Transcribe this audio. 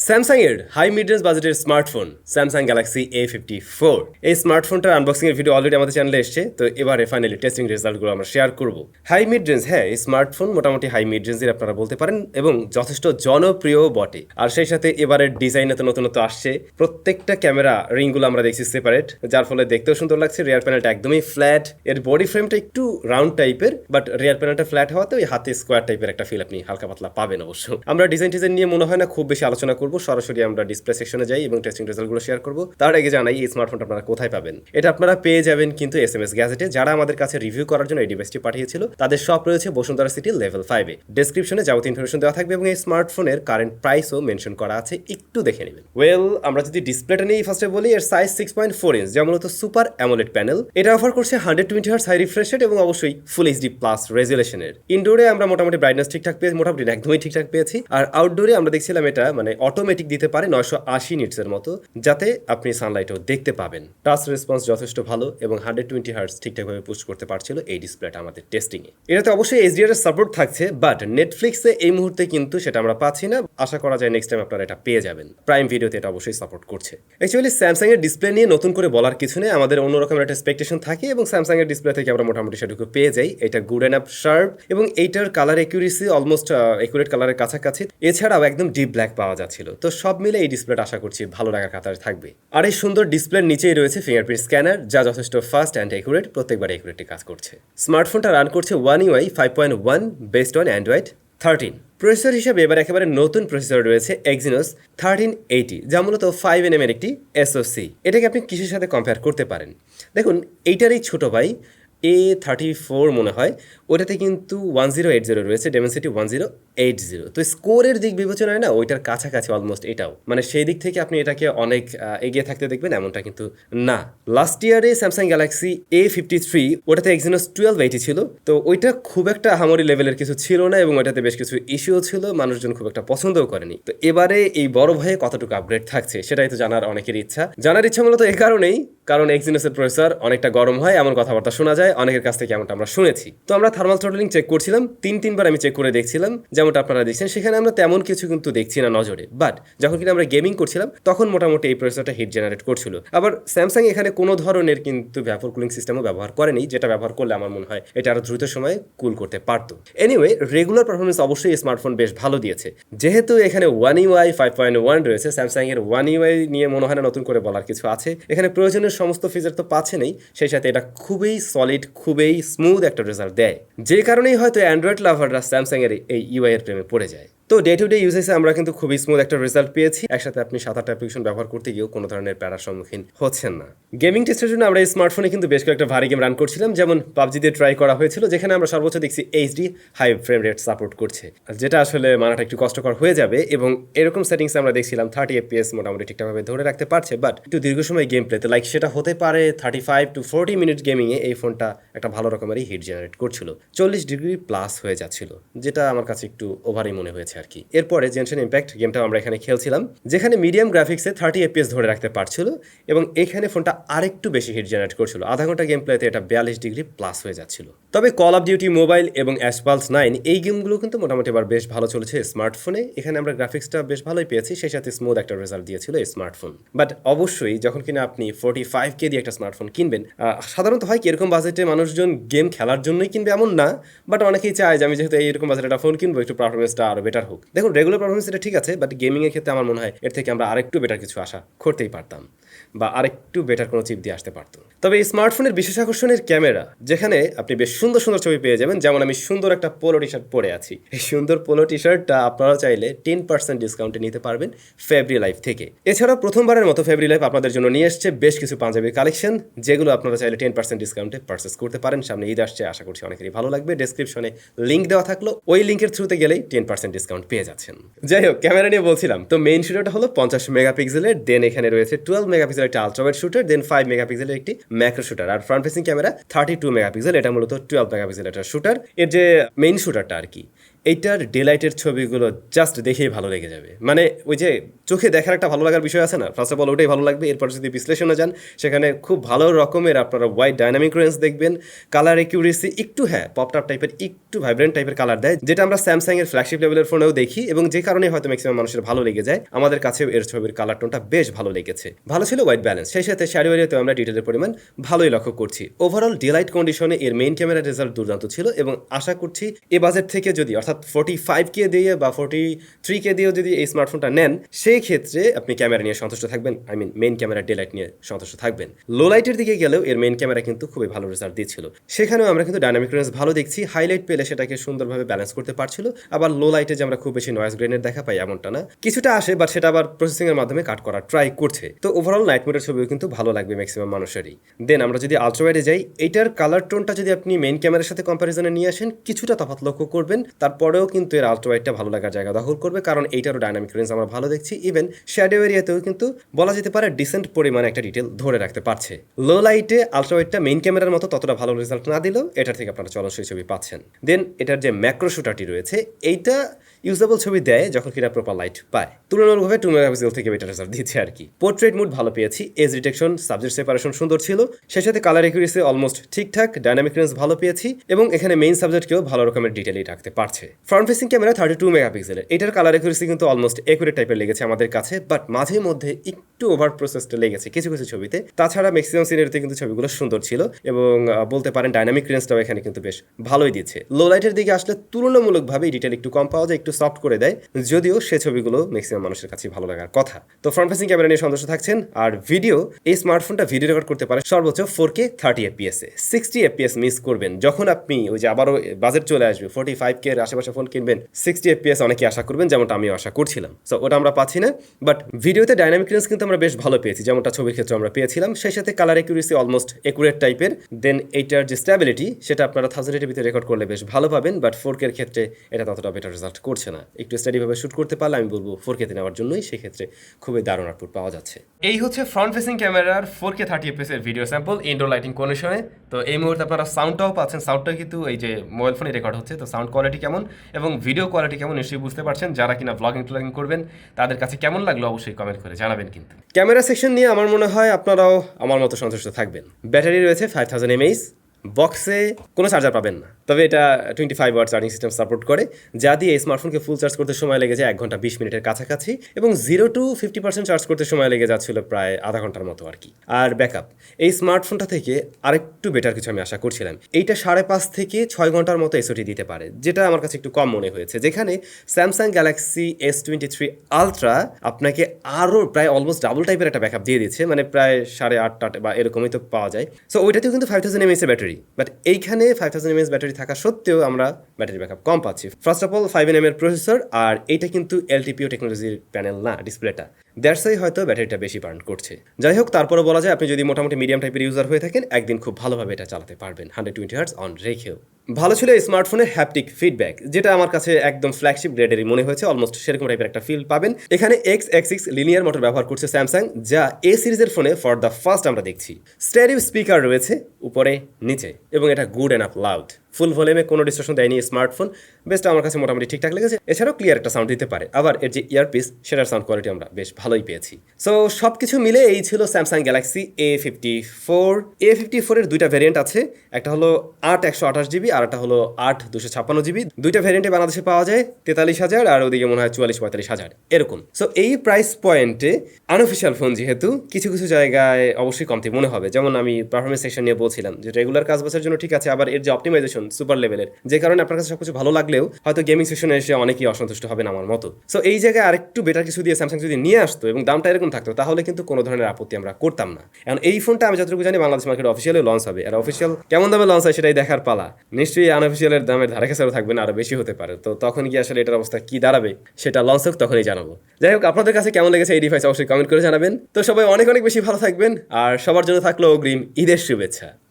Samsung এর high mid range বাজেটের smartphone Samsung Galaxy A54 এই স্মার্টফোনটার আনবক্সিং এর ভিডিও অলরেডি আমাদের চ্যানেলে এসেছে। তো এবারে ফাইনালি টেস্টিং রেজাল্টগুলো আমরা শেয়ার করব। হাই মিড রেঞ্জ, হ্যাঁ এই স্মার্টফোন মোটামুটি হাই মিড রেঞ্জের আপনারা বলতে পারেন এবং যথেষ্ট জনপ্রিয় বটে। আর সেই সাথে এবারের ডিজাইনে তো নতুনত্ব আসছে। প্রত্যেকটা ক্যামেরা রিংগুলো আমরা দেখছি সেপারেট, যার ফলে দেখতেও সুন্দর লাগছে। রিয়ার প্যানেলটা একদমই ফ্ল্যাট, এর বডি ফ্রেমটা একটু রাউন্ড টাইপের, বাট রিয়ার প্যানেলটা ফ্ল্যাট হওয়াতে ওই হাতে স্কোয়ার টাইপের একটা ফিল আপনি হালকা পাতলা পাবেন। অবশ্য আমরা ডিজাইন নিয়ে মনে হয় না খুব বেশি আলোচনা করবো, সরাসরি আমরা ডিসপ্লে সেকশনে যাই এবং টেস্টিং রেজাল্টগুলো শেয়ার করব। তার আগে জানাই এই স্মার্টফোনটা আপনারা কোথায় পাবেন। এটা আপনারা পেয়ে যাবেন কিন্তু SMS গ্যাজেটে। যারা আমাদের কাছে রিভিউ করার জন্য এই ডিভাইসটি পাঠিয়েছিল তাদের শপ রয়েছে বসুন্ধরা সিটি লেভেল 5 এ। ডেসক্রিপশনে যাবতীয় ইনফরমেশন দেওয়া থাকবে এবং এই স্মার্টফোনের কারেন্ট প্রাইসও মেনশন করা আছে, একটু দেখে নেবেন। আমরা যদি ডিসপ্লেটা নিয়ে ফার্স্টে বলি, এর সাইজ 6.4 ইঞ্চ, যা মূলত সুপার অ্যামোলেড প্যানেল। এটা অফার করছে 120 হার্টজ হাই রিফ্রেশ রেট এবং অবশ্যই ফুল এইচডি প্লাস রেজুলেশনের। ইনডোরে আমরা মোটামুটি ব্রাইটনেস ঠিকঠাক পেয়েছি, মোটামুটি একদমই ঠিকঠাক পেয়েছি। আর আউটডোরে আমরা দেখছিলাম এটা মানে অটোমেটিক দিতে পারে 980 নিটসের মতো, যাতে আপনি সানলাইটও দেখতে পাবেন। টাচ রেসপন্স যথেষ্ট ভালো এবং 120 হার্টজ ঠিকঠাকভাবে পুশ করতে পারছিল এই ডিসপ্লেটা আমাদের টেস্টিং এ। এটাতে অবশ্যই HDR এর সাপোর্ট থাকছে, বাট নেটফ্লিক্সে এই মুহূর্তে কিন্তু সেটা আমরা পাচ্ছি না। আশা করা যায় নেক্সট টাইম আপনারা এটা পেয়ে যাবেন। প্রাইম ভিডিওতে এটা অবশ্যই সাপোর্ট করছে। অ্যাকচুয়ালি স্যামসাং এর ডিসপ্লে নিয়ে নতুন করে বলার কিছু নেই, আমাদের অন্যরকম একটা এক্সপেকটেশন থাকে এবং স্যামসাং এর ডিসপ্লে থেকে আমরা মোটামুটি সেটুকু পেয়ে যাই। এটা গুড এনাফ শার্প এবং এইটার কালার অ্যাকুরেসি অলমোস্ট একুরেট কালারের কাছাকাছি। এছাড়াও একদম ডিপ ব্ল্যাক পাওয়া যাচ্ছিল। তো সব মিলে এই ডিসপ্লেটা আশা করছি ভালো লাগার কাতারে থাকবে। আর এই সুন্দর ডিসপ্লের নিচেই রয়েছে ফিঙ্গারপ্রিন্ট স্ক্যানার, যা যথেষ্ট ফাস্ট অ্যান্ড একুরেট, প্রত্যেকবার একুরেটলি কাজ করছে। স্মার্টফোনটা রান করছে One UI 5.1 based on Android 13। Processor হিসেবে এবার একেবারে নতুন প্রসেসর রয়েছে Exynos 1380, যা মূলত 5nm এর একটি SoC। এটাকে আপনি কিসের সাথে কম্পেয়ার করতে পারেন? দেখুন, এইটার এই ছোট ভাই A34 মনে হয়, ওটাতে কিন্তু 1080 রয়েছে, ডেমেনসিটি 1080। তো স্কোরের দিক বিবেচনায় না ওইটার কাছাকাছি অলমোস্ট এটাও, মানে সেই দিক থেকে আপনি এটাকে অনেক এগিয়ে থাকতে দেখবেন এমনটা কিন্তু না। লাস্ট ইয়ারে স্যামসাং গ্যালাক্সি A53 ওটাতে Exynos 1280 ছিল, তো ওইটা খুব একটা হামারি লেভেলের কিছু ছিল না এবং ওইটাতে বেশ কিছু ইস্যুও ছিল, মানুষজন খুব একটা পছন্দও করেনি। তো এবারে এই বড় ভাইয়ে কতটুকু আপগ্রেড থাকছে সেটাই তো জানার অনেকের ইচ্ছা। জানার ইচ্ছা মূলত এই কারণেই, কারণ Exynos এর প্রসেসর অনেকটা গরম হয় এমন কথাবার্তা শোনা যায় অনেকের কাছ থেকে, এমনটা আমরা শুনেছি। তো আমরা থার্মাল থ্রটলিং চেক করছিলাম, তিনবার আমি চেক করে দেখছিলাম, যেমনটা আপনারা দেখছেন। সেখানে আমরা তেমন কিছু কিন্তু দেখছি না নজরে, বাট যখন কিনা আমরা গেমিং করছিলাম তখন মোটামুটি এই প্রসেসরটা হিট জেনারেট করছিল। আবার স্যামসাং এখানে কোনো ধরনের কিন্তু ভ্যাপর কুলিং সিস্টেমও ব্যবহার করেনি, যেটা ব্যবহার করলে আমার মনে হয় এটা আরো দ্রুত সময়ে কুল করতে পারতো। এনিওয়ে, রেগুলার পারফরমেন্স অবশ্যই এই স্মার্টফোন বেশ ভালো দিয়েছে। যেহেতু এখানে One UI 5.1 রয়েছে, স্যামসাং এর One UI নিয়ে মনে হয় না নতুন করে বলার কিছু আছে। এখানে প্রয়োজনীয় সমস্ত ফিচার তো পাচ্ছে নেই, সেই সাথে এটা খুবই সলিড, খুবই স্মুথ একটা রেজাল্ট দেয়, যে কারণেই হয়তো অ্যান্ড্রয়েড লাভাররা স্যামসাং এর এই UI এর প্রেমে পড়ে যায়। তো ডে টু ডে ইউজেসে আমরা কিন্তু খুবই স্মুথ একটা রেজাল্ট পেয়েছি। একসাথে আপনি 7-8 অ্যাপ্লিকেশন ব্যবহার করতে গিয়েও কোনো ধরনের প্যারার সম্মুখীন হচ্ছেন না। গেমিং টেস্টের জন্য আমরা এই স্মার্টফোনে কিন্তু বেশ কয়েকটা ভারী গেম রান করছিলাম, যেমন PUBG দিয়ে ট্রাই করা হয়েছিল, যেখানে আমরা সর্বোচ্চ দেখছি HD high frame rate support করছে, যেটা আসলে মানাটা একটু কষ্টকর হয়ে যাবে। এবং এরকম সেটিংসে আমরা দেখছিলাম 30 FPS মোটামুটি ঠিকঠাকভাবে ধরে রাখতে পারছে, বাট একটু দীর্ঘ সময় গেম প্লেতে লাইক সেটা হতে পারে 35 to 40 মিনিট গেমিংয়ে এই ফোনটা একটা ভালো রকমেরই হিট জেনারেট করছিল, 40 ডিগ্রি প্লাস হয়ে যাচ্ছিল, যেটা আমার কাছে একটু ওভারই মনে হয়েছে আর কি। এরপরে জেনশন ইম্প্যাক্ট গেমটাও আমরা এখানে খেলছিলাম, যেখানে মিডিয়াম গ্রাফিক্সে 30 FPS ধরে রাখতে পারছিল এবং এখানে ফোনটা আরেকটু বেশি হিট জেনারেট করছিল। আধা ঘন্টা গেম প্লেতে এটা 42 ডিগ্রি প্লাস হয়ে যাচ্ছিল। তবে কল অফ ডিউটি মোবাইল এবং অ্যাসপালস 9 এই গেমগুলো কিন্তু মোটামুটি এবার বেশ ভালো চলেছে স্মার্টফোনে। এখানে আমরা গ্রাফিক্সটা বেশ ভালোই পেয়েছি, সেই সাথে স্মুথ একটা রেজাল্ট দিয়েছিল এই স্মার্টফোন। বাট অবশ্যই যখন কিনা আপনি 45K দিয়ে একটা স্মার্টফোন কিনবেন, সাধারণত হয় কি এরকম বাজেটে মানুষজন গেম খেলার জন্যই কিনবে এমন না, বাট অনেকেই চায় যে আমি যেহেতু এইরকম বাজেটে একটা ফোন কিনবো, একটু পারফরমেন্সটা আরো বেটার হোক। দেখুন, রেগুলার পারফরমেন্স এটা ঠিক আছে, বাট গেমিংয়ের ক্ষেত্রে আমার মনে হয় এর থেকে আমরা আরেকটু বেটার কিছু আশা করতেই পারতাম, বা আরেকটু বেটার কোনো চিপ দিয়ে আসতে পারতো। তবে এই স্মার্টফোনের বিশেষ আকর্ষণের ক্যামেরা, যেখানে আপনি বেশ সুন্দর সুন্দর ছবি পেয়ে যাবেন। যেমন আমি সুন্দর একটা পোলো টি শার্ট পরে আছি, এই সুন্দর পোলো টি শার্টটা আপনারা চাইলে 10% ডিসকাউন্টে নিতে পারবেন ফেব্রি লাইফ থেকে। এছাড়াও প্রথমবারের মতো ফেব্রি লাইফ আপনাদের জন্য নিয়ে এসছে বেশ কিছু পাঞ্জাবির কালেকশন, যেগুলো আপনারা চাইলে 10% ডিসকাউন্টে পারচেস করতে পারেন। সামনে ঈদ আসছে, আশা করছি অনেকেরই ভালো লাগবে। ডেসক্রিপশনে লিঙ্ক দেওয়া থাকলো, ওই লিঙ্কের থ্রুতে গেলেই 10% ডিসকাউন্ট পেয়ে যাচ্ছেন। যাই হোক, ক্যামেরা নিয়ে বলছিলাম, তো মেইন শুটারটা হলো 50 মেগাপিক্সেলের, দেন এখানে রয়েছে 12 মেগাপিক্সেলের একটা আলট্রাওয়াইড শুটার, দেন 5 মেগাপিক্সেলের একটি ম্যাক্রো শুটার, আর ফ্রন্ট ফেসিং ক্যামেরা 32 মেগাপিক্সেল, এটা মূলত 12 মেগাপিক্সেলের একটা শুটার। এর যে মেইন শুটারটা আর কি, এইটার ডে লাইটের ছবিগুলো জাস্ট দেখেই ভালো লেগে যাবে। মানে ওই যে চোখে দেখার একটা ভালো লাগার বিষয় আছে না, ফার্স্ট অফ অল ওটাই ভালো লাগবে। এরপর যদি বিশ্লেষণে যান সেখানে খুব ভালো রকমের আপনারা ওয়াইড ডাইনামিক রেঞ্জ দেখবেন, কালার একিউরেসি একটু পপ আপ টাইপের একটু ভাইব্রেন্ট টাইপের কালার দেয়, যেটা আমরা স্যামসাং এর ফ্ল্যাগশিপ লেভেলের ফোনেও দেখি এবং যে কারণে হয়তো ম্যাক্সিমাম মানুষের ভালো লেগে যায়। আমাদের কাছেও এর ছবির কালার টোনটা বেশ ভালো লেগেছে, ভালো ছিল ওয়াইড ব্যালেন্স। সেই সাথে শ্যাডো এরিয়াতেও আমরা ডিটেলের পরিমাণ ভালোই লক্ষ্য করছি। ওভারঅল ডিলাইট কন্ডিশনে এর মেইন ক্যামেরার রেজাল্ট দুর্দান্ত ছিল এবং আশা করছি এ বাজেট থেকে যদি অর্থাৎ 45K দিয়ে বা 43K দিয়েও যদি এই স্মার্টফোনটা নেন সেই ক্ষেত্রে আপনি ক্যামেরা নিয়ে সন্তুষ্ট থাকবেন, I mean main camera delight নিয়ে সন্তুষ্ট থাকবেন। লো লাইটের দিকে গেলেও এর মেইন ক্যামেরা কিন্তু খুবই ভালো রেজাল্ট দিচ্ছিল, সেখানেও আমরা কিন্তু ডাইনামিক রেঞ্জ ভালো দেখছি। হাইলাইট পেলে সেটাকে সুন্দরভাবে ব্যালেন্স করতে পারছিল। আবার লো লাইটে যে আমরা খুব বেশি নয়েজ গ্রেনের দেখা পাই এমনটা না, কিছুটা আসে বাট সেটা আবার প্রসেসিং এর মাধ্যমে কাট করার ট্রাই করছে। তো ওভারঅল নাইট মোডের ছবিও কিন্তু ভালো লাগবে ম্যাক্সিমাম মানুষেরই। দেন আমরা যদি আলট্রাওয়াইডে যাই, এইটার কালার টোনটা যদি আপনি মেইন ক্যামেরার সাথে কম্প্যারিজনে নিয়ে আসেন কিছুটা তফাৎ লক্ষ্য করবেন, তারপরেও কিন্তু এর আলট্রাওয়াইডটা ভালো লাগার জায়গা দখল করবে, কারণ এইটারও ডাইনামিক রেঞ্জ আমরা ভালো দেখছি। ইভেন শ্যাডো এরিয়াতেও কিন্তু বলা যেতে পারে ডিসেন্ট পরিমাণে একটা ডিটেল ধরে রাখতে পারছে। লো লাইটে আলট্রাওয়াইডটা মেইন ক্যামেরার মতো ততটা ভালো রেজাল্ট না দিলেও এটার থেকে আপনারা চলনসই ছবি পাচ্ছেন। দেন এটার যে ম্যাক্রো শুটারটি রয়েছে এইটা ইউজেবল ছবি দেয় যখন কিনা প্রপার লাইট পায়, তুলনামূলকভাবে 2 মেগাপিক্সেল থেকে বেটার রেজাল্ট দিচ্ছে আর কি। পোর্ট্রেট মুড ভালো পেয়েছি, এজ ডিটেকশন, সাবজেক্ট সেপারেশন সুন্দর ছিল, সেই সাথে কালার একুরেসি অলমোস্ট ঠিকঠাক, ডাইনামিক রেঞ্জ ভালো পেয়েছি এবং এখানে মেইন সাবজেক্টকেও ভালো রকমের ডিটেলই রাখতে পারছে। ফ্রন্ট ফেসিং ক্যামেরা 32 মেগাপিক্সেলের, এটার কালার একুরেসি কিন্তু অলমোস্ট একুরেট টাইপের লেগেছে আমাদের কাছে, বাট মাঝে মধ্যে একটু ওভার প্রসেসটা লেগেছে কিছু কিছু ছবিতে। তাছাড়া ম্যাক্সিমাম সিনারিতে কিন্তু ছবিগুলো সুন্দর ছিল এবং বলতে পারেন ডাইনামিক রেঞ্জটাও এখানে কিন্তু বেশ ভালোই দিচ্ছে। লো লাইটের দিকে আসলে তুলনামূলকভাবে ডিটেল একটু কম পাওয়া যায়, একটু সফট করে দেয়, যদিও সে ছবিগুলো ম্যাক্সিমাম মানুষের কাছে ভালো লাগার কথা। তো ফ্রন্ট ফেসিং ক্যামেরা নিয়ে সন্তুষ্ট থাকছেন। আর ভিডিও, এই স্মার্টফোনটা ভিডিও রেকর্ড করতে পারে সর্বোচ্চ 4K 30fps এ। 60fps মিস করবেন যখন আপনি ওই যে আবারও বাজেট চলে আসবে 45K এর আশেপাশে ফোন কিনবেন, 60fps অনেকে আশা করবেন, যেমনটা আমিও আশা করছিলাম। সো ওটা আমরা পাচ্ছি না, বাট ভিডিওতে ডাইনামিক রেঞ্জ কিন্তু আমরা বেশ ভালো পেয়েছি, যেমনটা ছবির ক্ষেত্রে আমরা পেয়েছিলাম। সেই সাথে কালার একুরেসি অলমোস্ট একুরেট টাইপের। দেন এইটার যে স্ট্যাবিলিটি সেটা আপনারা 1080 ভিতরে রেকর্ড করলে বেশ ভালো পাবেন, বাট 4K এর ক্ষেত্রে এটা ততটা বেটার রেজাল্ট করছে না। একটু স্টাডিভাবে শুট করতে পারলে আমি বলবো 4K তে নেওয়ার জন্যই সেক্ষেত্রে খুবই দারুণ আউটপুট পাওয়া যাচ্ছে। এই হচ্ছে ফ্রন্ট ফেসিং ক্যামেরার 4K 30fps এর ভিডিও স্যাম্পল ইনডোর লাইটিং কন্ডিশনে। তো এই মুহূর্তে আপনারা সাউন্ডটাও পাচ্ছেন, সাউন্ডটা কিন্তু এই যে মোবাইল ফোনে রেকর্ড হচ্ছে, তো সাউন্ড কোয়ালিটি কেমন এবং ভিডিও কোয়ালিটি কেমন নিশ্চয়ই বুঝতে পারছেন। যারা কিনা ব্লগিং ট্লগিং করবেন তাদের কাছে কেমন লাগলো অবশ্যই কমেন্ট করে জানাবেন। কিন্তু ক্যামেরা সেকশন নিয়ে আমার মনে হয় আপনারাও আমার মতো সন্তুষ্ট থাকবেন। ব্যাটারি রয়েছে 5000 mAh, বক্সে কোনো চার্জার পাবেন না, তবে এটা 25 ওয়াট চার্জিং সিস্টেম সাপোর্ট করে, যা দিয়ে এই স্মার্টফোনকে ফুল চার্জ করতে সময় লেগে যায় 1 ঘন্টা 20 মিনিটের কাছাকাছি এবং 0 to 50% চার্জ করতে সময় লেগে যাচ্ছিল প্রায় আধা ঘন্টার মতো আর কি। আর ব্যাকআপ, এই স্মার্টফোনটা থেকে আরেকটু বেটার কিছু আমি আশা করছিলাম। এইটা 5.5 থেকে 6 ঘন্টার মতো এসওটি দিতে পারে, যেটা আমার কাছে একটু কম মনে হয়েছে। যেখানে স্যামসাং গ্যালাক্সি S23 আলট্রা আপনাকে আরও প্রায় অলমোস্ট ডাবল টাইপের একটা ব্যাকআপ দিয়ে দিচ্ছে, মানে প্রায় 8.5 বা এরকমই তো পাওয়া যায়। সো ওইটাতেও কিন্তু 5000 mAh এর ব্যাটারি, বাট এইখানে 5000 mAh ব্যাটারি থাকা সত্ত্বেও আমরা ব্যাটারি ব্যাকআপ কম পাচ্ছি। ফার্স্ট অফ অল 5nm এর প্রসেসর, আর এইটা কিন্তু LTPO টেকনোলজির প্যানেল না, ডিসপ্লেটা, দ্যাটসই হয়তো ব্যাটারিটা বেশি বার্ন করছে। যাই হোক, তারপরে বলা যায় আপনি যদি মোটামুটি মিডিয়াম টাইপের ইউজার হয়ে থাকেন একদিন খুব ভালোভাবে এটা চালাতে পারবেন 120Hz অন রেখেও। ভালো ছিল এই স্মার্টফোনের হ্যাপটিক ফিডব্যাক, যেটা আমার কাছে একদম ফ্ল্যাগশিপ গ্রেডেরই মনে হয়েছে। অলমোস্ট সেরকম টাইপের একটা ফিল পাবেন। এখানে X লিনিয়ার মোটর ব্যবহার করছে স্যামসাং, যা এ সিরিজের ফোনে ফর দ্য ফার্স্ট আমরা দেখছি। স্টেরিও স্পিকার রয়েছে উপরে নিচে এবং এটা গুড এনাফ লাউড। ফুল ভলিউমে কোনো ডিস্টরশন দেয়নি স্মার্টফোন, বেস্টটা আমার কাছে মোটামুটি ঠিকঠাক লেগেছে। এছাড়াও ক্লিয়ার একটা সাউন্ড দিতে পারে, আবার এর যে ইয়ারপিস সেটার সাউন্ড কোয়ালিটি আমরা বেশ ভালোই পেয়েছি। সো সব কিছু মিলে এই ছিল স্যামসাং গ্যালাক্সি A54। A54 এর দুইটা ভ্যারিয়েন্ট আছে, একটা হলো 8/128GB আর একটা হলো 8/256GB। দুইটা ভ্যারিয়েন্টে বাংলাদেশে পাওয়া যায় 43,000 আর ওদিকে মনে হয় 44-45,000 এরকম। সো এই প্রাইস পয়েন্টে আনঅফিসিয়াল ফোন যেহেতু কিছু কিছু জায়গায় অবশ্যই কমতি মনে হবে, যেমন আমি পারফরমেন্স সেকশন নিয়ে বলছিলাম যে রেগুলার কাজবাজের জন্য ঠিক আছে, আবার এর যে অপটিমাইজেশন সুপার লেভেলের, যে কারণে আপনার কাছে সবকিছু ভালো লাগলেও হয়তো গেমিং সেকশনে এসে অনেকেই অসন্তুষ্ট হবেন আমার মতো। সো এই জায়গায় আরেকটু বেটার কিছু দিয়ে স্যামসাং যদি নিয়ে আসতো এবং দামটা এরকম থাকতো তাহলে কিন্তু কোনো ধরনের আপত্তি আমরা করতাম না। এখন এই ফোনটা আমি যতটুকু জানি বাংলাদেশ মার্কেটে অফিসিয়ালি লঞ্চ হবে, আর অফিসিয়াল কেমন দামে লঞ্চ হয় সেটাই দেখার পালা। নিশ্চয়ই আনঅফিসিয়ালের দামের ধারে কাছেও থাকবে না, আরো বেশি হতে পারে। তো তখন গিয়ে আসলে এটার অবস্থা কি দাঁড়াবে সেটা লঞ্চ হোক তখনই জানাবো। যাই হোক, আপনাদের কাছে কেমন লেগেছে এই ডিভাইস অবশ্যই কমেন্ট করে জানাবেন। তো সবাই অনেক অনেক বেশি ভালো থাকবেন, আর সবার জন্য থাকলো অগ্রিম ঈদের শুভেচ্ছা।